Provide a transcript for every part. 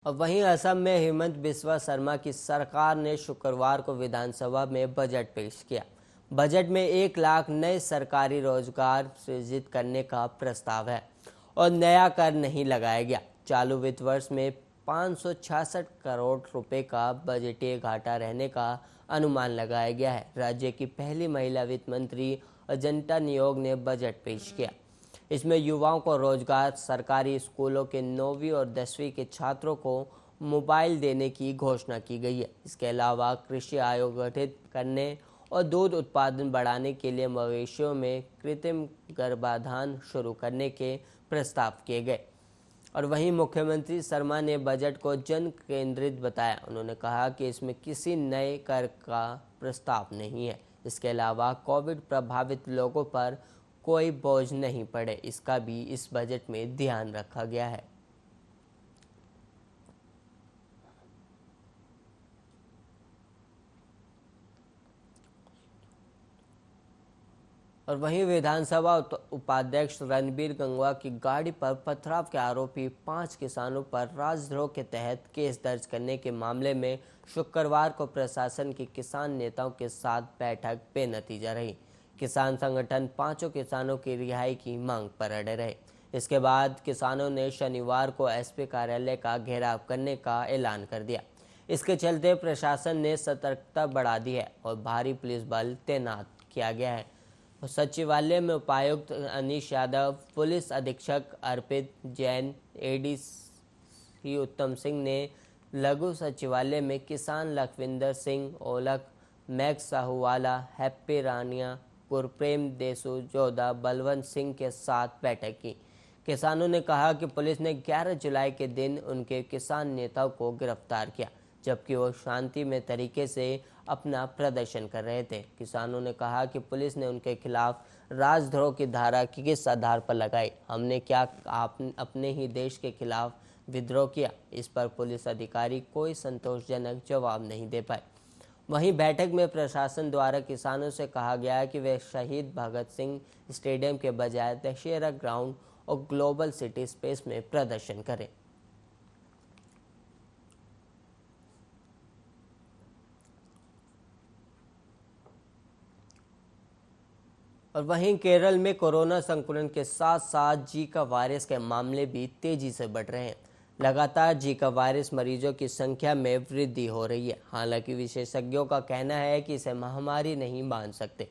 और वहीं असम में हेमंत बिस्वा शर्मा की सरकार ने शुक्रवार को विधानसभा में बजट पेश किया। बजट में 1 लाख नए सरकारी रोजगार सृजित करने का प्रस्ताव है और नया कर नहीं लगाया गया। चालू वित्त वर्ष में 566 करोड़ रुपए का बजटीय घाटा रहने का अनुमान लगाया गया है। राज्य की पहली महिला वित्त मंत्री अजंता नियोग ने बजट पेश किया। इसमें युवाओं को रोजगार, सरकारी स्कूलों के 9वीं और 10वीं के छात्रों को मोबाइल देने की घोषणा की गई है। इसके अलावा कृषि आयोग गठित करने और दूध उत्पादन बढ़ाने के लिए मवेशियों में कृत्रिम गर्भाधान शुरू करने के प्रस्ताव किए गए। और वहीं मुख्यमंत्री शर्मा ने बजट को जन केंद्रित बताया। उन्होंने कहा कि इसमें किसी नए कर का प्रस्ताव नहीं है। इसके अलावा कोविड प्रभावित लोगों पर कोई बोझ नहीं पड़े, इसका भी इस बजट में ध्यान रखा गया है। और वहीं विधानसभा उपाध्यक्ष रणबीर गंगवा की गाड़ी पर पथराव के आरोपी 5 किसानों पर राजद्रोह के तहत केस दर्ज करने के मामले में शुक्रवार को प्रशासन की किसान नेताओं के साथ बैठक बेनतीजा रही। किसान संगठन 5 किसानों की रिहाई की मांग पर अड़े रहे। इसके बाद किसानों ने शनिवार को एसपी कार्यालय का घेराव करने का ऐलान कर दिया। इसके चलते प्रशासन ने सतर्कता बढ़ा दी है और भारी पुलिस बल तैनात किया गया है। सचिवालय में उपायुक्त अनीश यादव, पुलिस अधीक्षक अर्पित जैन, एडीसी उत्तम सिंह ने लघु सचिवालय में किसान लखविंदर सिंह ओलख, मैक्स साहूवाला, हैप्पी रानिया, गुरप्रेम देसू जोधा, बलवंत सिंह के साथ बैठक की। किसानों ने कहा कि पुलिस ने 11 जुलाई के दिन उनके किसान नेताओं को गिरफ्तार किया, जबकि वो शांतिमय तरीके से अपना प्रदर्शन कर रहे थे। किसानों ने कहा कि पुलिस ने उनके खिलाफ राजद्रोह की धारा किस आधार पर लगाई? हमने क्या अपने ही देश के खिलाफ विद्रोह किया? इस पर पुलिस अधिकारी कोई संतोषजनक जवाब नहीं दे पाए। वहीं बैठक में प्रशासन द्वारा किसानों से कहा गया कि वे शहीद भगत सिंह स्टेडियम के बजाय दशहरा ग्राउंड और ग्लोबल सिटी स्पेस में प्रदर्शन करें। और वहीं केरल में कोरोना संक्रमण के साथ साथ जीका वायरस के मामले भी तेजी से बढ़ रहे हैं। लगातार जीका वायरस मरीजों की संख्या में वृद्धि हो रही है। हालांकि विशेषज्ञों का कहना है कि इसे महामारी नहीं मान सकते,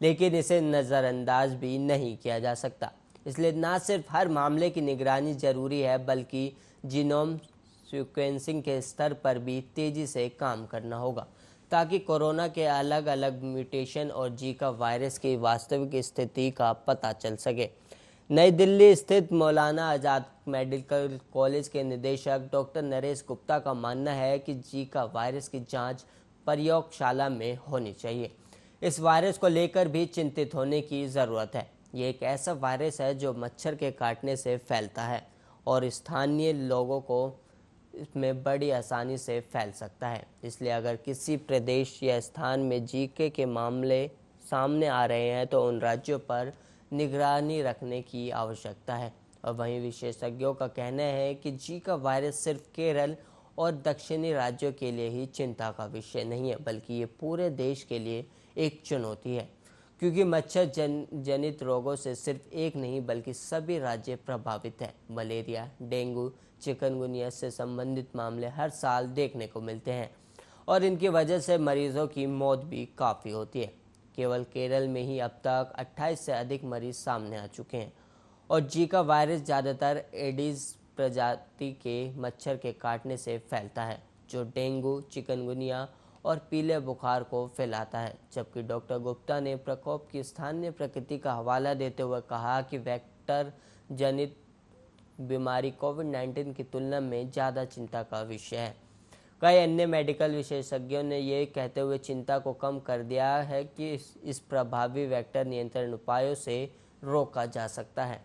लेकिन इसे नज़रअंदाज भी नहीं किया जा सकता। इसलिए न सिर्फ हर मामले की निगरानी जरूरी है, बल्कि जीनोम सीक्वेंसिंग के स्तर पर भी तेजी से काम करना होगा, ताकि कोरोना के अलग अलग म्यूटेशन और जीका वायरस की वास्तविक स्थिति का पता चल सके। नई दिल्ली स्थित मौलाना आजाद मेडिकल कॉलेज के निदेशक डॉक्टर नरेश गुप्ता का मानना है कि जीका वायरस की जांच प्रयोगशाला में होनी चाहिए। इस वायरस को लेकर भी चिंतित होने की ज़रूरत है। ये एक ऐसा वायरस है जो मच्छर के काटने से फैलता है और स्थानीय लोगों को इसमें बड़ी आसानी से फैल सकता है। इसलिए अगर किसी प्रदेश या स्थान में जीके के मामले सामने आ रहे हैं तो उन राज्यों पर निगरानी रखने की आवश्यकता है। और वहीं विशेषज्ञों का कहना है कि जीका वायरस सिर्फ केरल और दक्षिणी राज्यों के लिए ही चिंता का विषय नहीं है, बल्कि ये पूरे देश के लिए एक चुनौती है, क्योंकि मच्छर जनित रोगों से सिर्फ एक नहीं बल्कि सभी राज्य प्रभावित हैं। मलेरिया, डेंगू, चिकनगुनिया से संबंधित मामले हर साल देखने को मिलते हैं और इनकी वजह से मरीजों की मौत भी काफ़ी होती है। केवल केरल में ही अब तक 28 से अधिक मरीज सामने आ चुके हैं और जीका वायरस ज़्यादातर एडीज प्रजाति के मच्छर के काटने से फैलता है, जो डेंगू, चिकनगुनिया और पीले बुखार को फैलाता है। जबकि डॉक्टर गुप्ता ने प्रकोप की स्थानीय प्रकृति का हवाला देते हुए कहा कि वेक्टर जनित बीमारी कोविड-19 की तुलना में ज़्यादा चिंता का विषय है। कई अन्य मेडिकल विशेषज्ञों ने ये कहते हुए चिंता को कम कर दिया है कि इस प्रभावी वेक्टर नियंत्रण उपायों से रोका जा सकता है।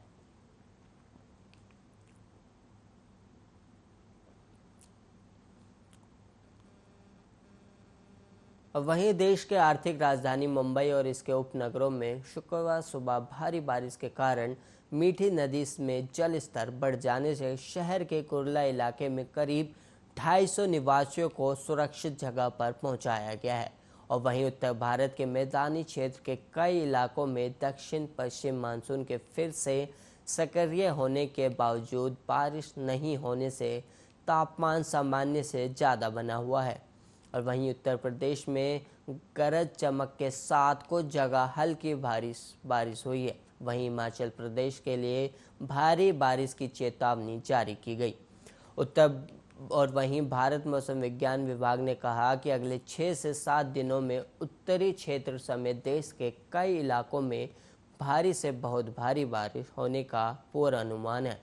वहीं देश के आर्थिक राजधानी मुंबई और इसके उपनगरों में शुक्रवार सुबह भारी बारिश के कारण मीठी नदी में जल स्तर बढ़ जाने से शहर के कुर्ला इलाके में करीब 250 निवासियों को सुरक्षित जगह पर पहुंचाया गया है। और वहीं उत्तर भारत के मैदानी क्षेत्र के कई इलाकों में दक्षिण पश्चिम मानसून के फिर से सक्रिय होने के बावजूद बारिश नहीं होने से तापमान सामान्य से ज़्यादा बना हुआ है। और वहीं उत्तर प्रदेश में गरज चमक के साथ कुछ जगह हल्की बारिश हुई है। वहीं हिमाचल प्रदेश के लिए भारी बारिश की चेतावनी जारी की गई। वहीं भारत मौसम विज्ञान विभाग ने कहा कि अगले 6 से 7 दिनों में उत्तरी क्षेत्र समेत देश के कई इलाकों में भारी से बहुत भारी बारिश होने का पूर्वानुमान है।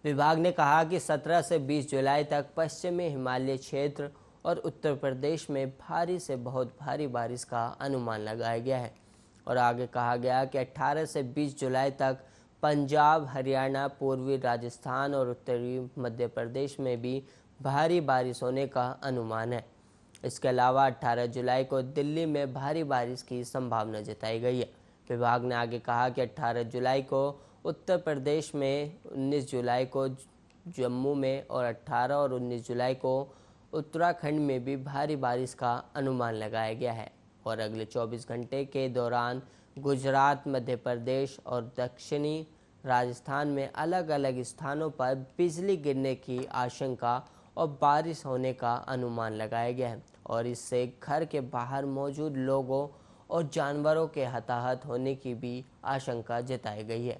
विभाग ने कहा कि 17 से 20 जुलाई तक पश्चिमी हिमालय क्षेत्र और उत्तर प्रदेश में भारी से बहुत भारी बारिश का अनुमान लगाया गया है। और आगे कहा गया कि 18 से 20 जुलाई तक पंजाब, हरियाणा, पूर्वी राजस्थान और उत्तरी मध्य प्रदेश में भी भारी बारिश होने का अनुमान है। इसके अलावा 18 जुलाई को दिल्ली में भारी बारिश की संभावना जताई गई है। विभाग ने आगे कहा कि 18 जुलाई को उत्तर प्रदेश में, 19 जुलाई को जम्मू में और 18 और 19 जुलाई को उत्तराखंड में भी भारी बारिश का अनुमान लगाया गया है। और अगले 24 घंटे के दौरान गुजरात, मध्य प्रदेश और दक्षिणी राजस्थान में अलग अलग स्थानों पर बिजली गिरने की आशंका और बारिश होने का अनुमान लगाया गया है। और इससे घर के बाहर मौजूद लोगों और जानवरों के हताहत होने की भी आशंका जताई गई है।